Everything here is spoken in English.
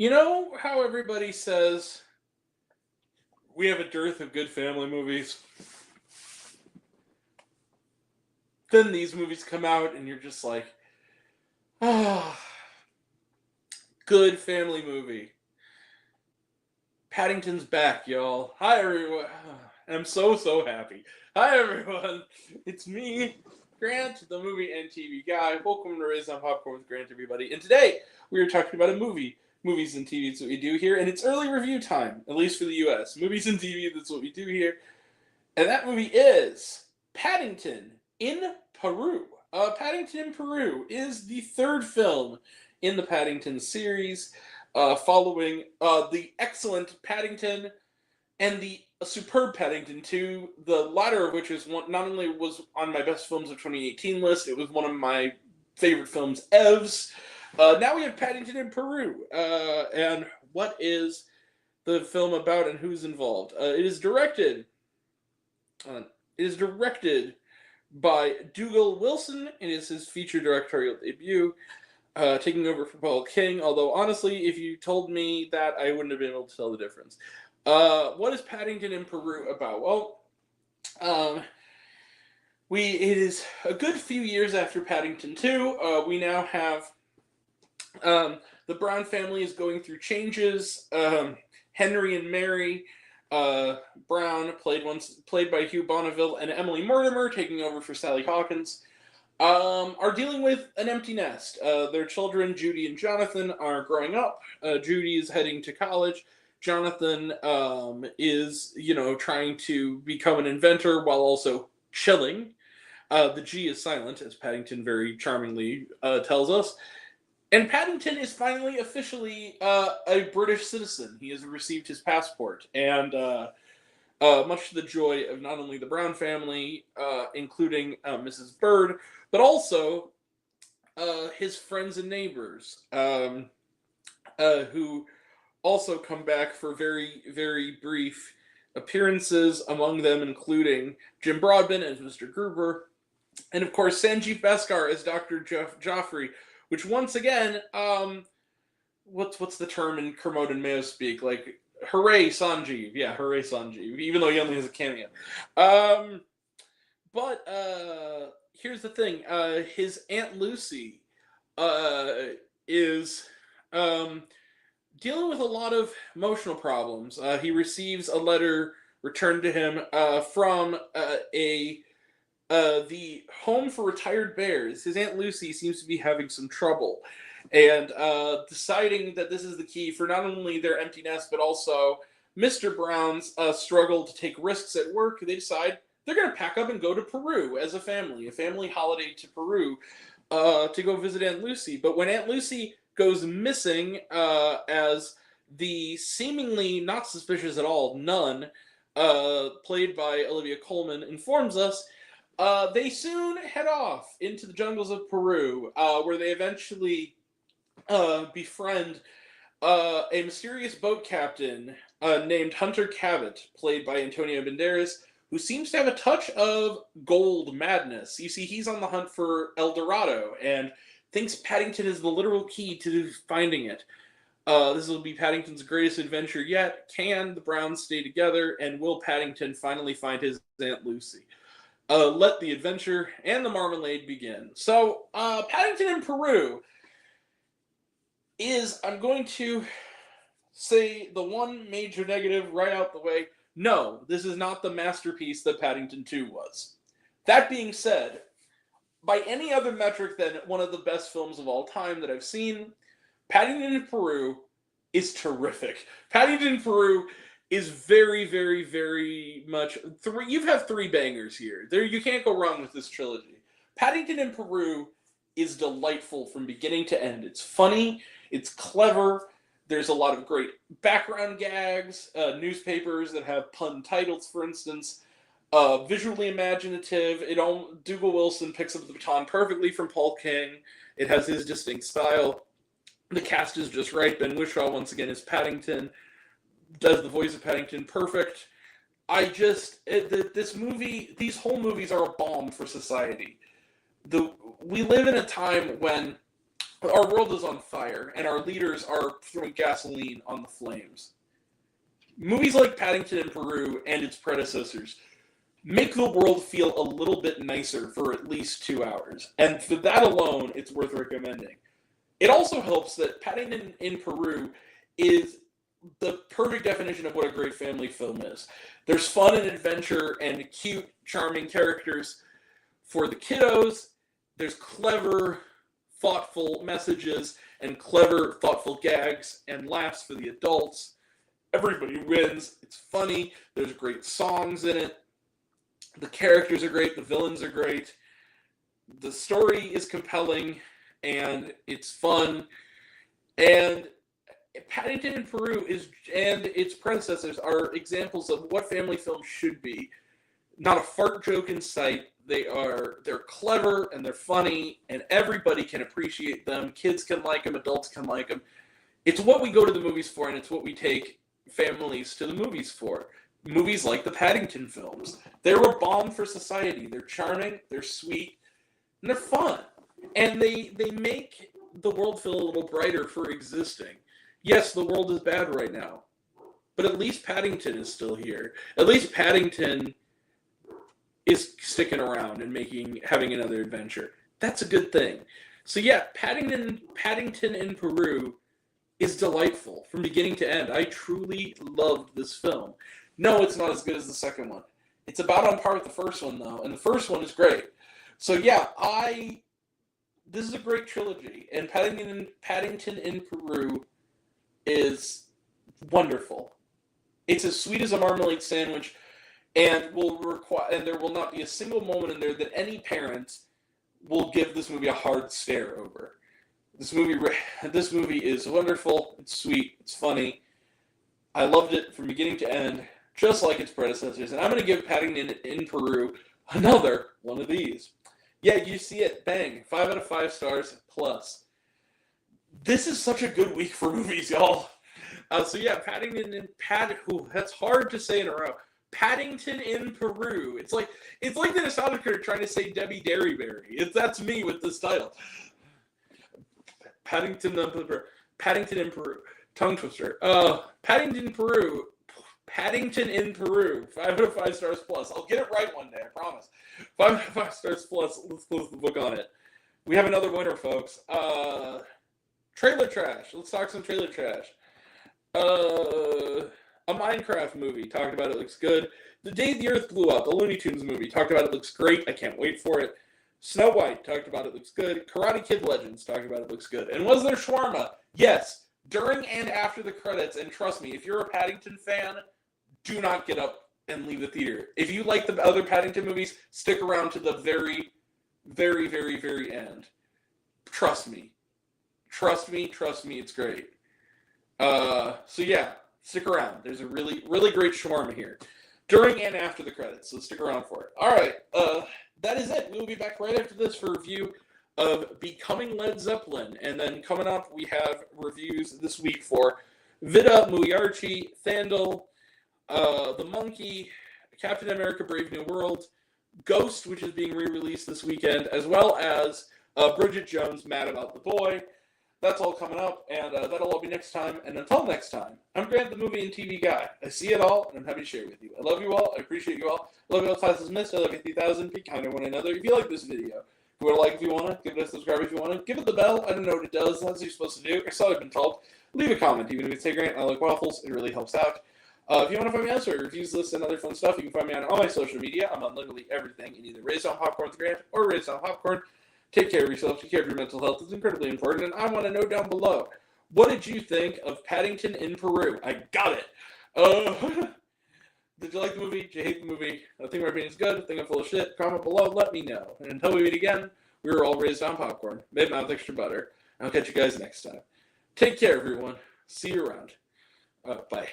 You know how everybody says we have a dearth of good family movies? Then these movies come out and you're just like, ah, good family movie. Paddington's back, y'all. Hi, everyone. I'm so happy. Hi, everyone. It's me, Grant, the movie and TV guy. Welcome to Raised on Popcorn with Grant, everybody. And today, we are talking about a movie. Movies and TVs that we do here, and it's early review time, at least for the US. Movies and TV, that's what we do here. And that movie is Paddington in Peru. Paddington in Peru is the third film in the Paddington series, following the excellent Paddington and the superb Paddington 2, the latter of which is one, not only was on my best films of 2018 list, it was one of my favorite films evs. Now we have Paddington in Peru, and what is the film about and who's involved? It is directed by Dougal Wilson. It is his feature directorial debut, taking over for Paul King. Although honestly, if you told me that, I wouldn't have been able to tell the difference. What is Paddington in Peru about? Well, it is a good few years after Paddington 2. We now have the Brown family is going through changes. Henry and Mary Brown, played by Hugh Bonneville, and Emily Mortimer, taking over for Sally Hawkins, are dealing with an empty nest. Their children, Judy and Jonathan, are growing up. Judy is heading to college. Jonathan is, trying to become an inventor while also chilling. The G is silent, as Paddington very charmingly tells us. And Paddington is finally officially a British citizen. He has received his passport, and much to the joy of not only the Brown family, including Mrs. Bird, but also his friends and neighbors, who also come back for very, very brief appearances, among them including Jim Broadbent as Mr. Gruber, and of course Sanjeev Bhaskar as Dr. Joffrey, which once again, what's the term in Kermode and Mayo speak? Like, hooray Sanjeev. Yeah, hooray Sanjeev, even though he only has a cameo. But here's the thing. His Aunt Lucy is dealing with a lot of emotional problems. He receives a letter returned to him from the home for retired bears. His Aunt Lucy seems to be having some trouble, and deciding that this is the key for not only their empty nest, but also Mr. Brown's struggle to take risks at work. They decide they're going to pack up and go to Peru as a family holiday to Peru, to go visit Aunt Lucy. But when Aunt Lucy goes missing, as the seemingly not suspicious at all nun, played by Olivia Colman, informs us, they soon head off into the jungles of Peru, where they eventually befriend a mysterious boat captain named Hunter Cabot, played by Antonio Banderas, who seems to have a touch of gold madness. You see, he's on the hunt for El Dorado and thinks Paddington is the literal key to finding it. This will be Paddington's greatest adventure yet. Can the Browns stay together, and will Paddington finally find his Aunt Lucy? Let the adventure and the marmalade begin. So, Paddington in Peru is, I'm going to say the one major negative right out the way. No, this is not the masterpiece that Paddington 2 was. That being said, by any other metric than one of the best films of all time that I've seen, Paddington in Peru is terrific. Paddington in Peru is very, very, very much you have three bangers here. You can't go wrong with this trilogy. Paddington in Peru is delightful from beginning to end. It's funny, it's clever, there's a lot of great background gags, newspapers that have pun titles, for instance, visually imaginative. Dougal Wilson picks up the baton perfectly from Paul King. It has his distinct style. The cast is just right. Ben Whishaw, once again, is Paddington, does the voice of Paddington perfect. These whole movies are a balm for society. We live in a time when our world is on fire, and our leaders are throwing gasoline on the flames. Movies like Paddington in Peru and its predecessors make the world feel a little bit nicer for at least 2 hours. And for that alone, it's worth recommending. It also helps that Paddington in Peru is the perfect definition of what a great family film is. There's fun and adventure and cute, charming characters for the kiddos. There's clever, thoughtful messages and clever, thoughtful gags and laughs for the adults. Everybody wins. It's funny. There's great songs in it. The characters are great. The villains are great. The story is compelling, and it's fun. And Paddington in Peru and its predecessors are examples of what family films should be. Not a fart joke in sight. They're clever and they're funny, and everybody can appreciate them. Kids can like them. Adults can like them. It's what we go to the movies for, and it's what we take families to the movies for. Movies like the Paddington films. They're a balm for society. They're charming, they're sweet, and they're fun. And they make the world feel a little brighter for existing. Yes, the world is bad right now, but at least Paddington is still here. At least Paddington is sticking around and having another adventure. That's a good thing. So yeah, Paddington in Peru is delightful from beginning to end. I truly loved this film. No, it's not as good as the second one. It's about on par with the first one, though, and the first one is great. So yeah, this is a great trilogy, and Paddington in Peru is wonderful. It's as sweet as a marmalade sandwich, and there will not be a single moment in there that any parent will give this movie a hard stare over. This movie is wonderful. It's sweet. It's funny. I loved it from beginning to end, just like its predecessors. And I'm going to give Paddington in Peru another one of these. Yeah, you see it. Bang. 5 out of 5 stars plus. This is such a good week for movies, y'all. So yeah, that's hard to say in a row. Paddington in Peru. It's like the nostalgia critic trying to say Debbie Derryberry. That's me with this title. Paddington in Peru. Tongue twister. Paddington in Peru. 5 out of 5 stars plus. I'll get it right one day, I promise. 5 out of 5 stars plus. Let's close the book on it. We have another winner, folks. Trailer trash. Let's talk some trailer trash. A Minecraft movie. Talked about it. Looks good. The Day the Earth Blew Up. A Looney Tunes movie. Talked about it. Looks great. I can't wait for it. Snow White. Talked about it. Looks good. Karate Kid Legends. Talked about it. Looks good. And was there shawarma? Yes. During and after the credits. And trust me, if you're a Paddington fan, do not get up and leave the theater. If you like the other Paddington movies, stick around to the very, very, very, very end. Trust me. Trust me. It's great. So yeah, stick around. There's a really, really great shawarma here. During and after the credits, so stick around for it. All right, that is it. We'll be back right after this for a review of Becoming Led Zeppelin. And then coming up, we have reviews this week for Vida, Muiarchi, Thandel, The Monkey, Captain America Brave New World, Ghost, which is being re-released this weekend, as well as Bridget Jones' Mad About the Boy. That's all coming up, and that'll all be next time. And until next time, I'm Grant, the movie and TV guy. I see it all, and I'm happy to share it with you. I love you all. I appreciate you all. I love you all. Classes missed. I love you 3,000. Be kind to one another. If you like this video, give it a like if you want to. Give it a subscribe if you want to. Give it the bell. I don't know what it does. That's what you're supposed to do. Or so I've been told. Leave a comment. Even if it's, hey, Grant, I like waffles. It really helps out. If you want to find me elsewhere, reviews, lists, and other fun stuff, you can find me on all my social media. I'm on literally everything in either Raised on Popcorn with Grant or Raised on Popcorn. Take care of yourself. Take care of your mental health. It's incredibly important. And I want to know down below, what did you think of Paddington in Peru? I got it. Did you like the movie? Did you hate the movie? I think my opinion is good. I think I'm full of shit. Comment below. Let me know. And until we meet again, we were all raised on popcorn. Made mouth extra butter. I'll catch you guys next time. Take care, everyone. See you around. Bye.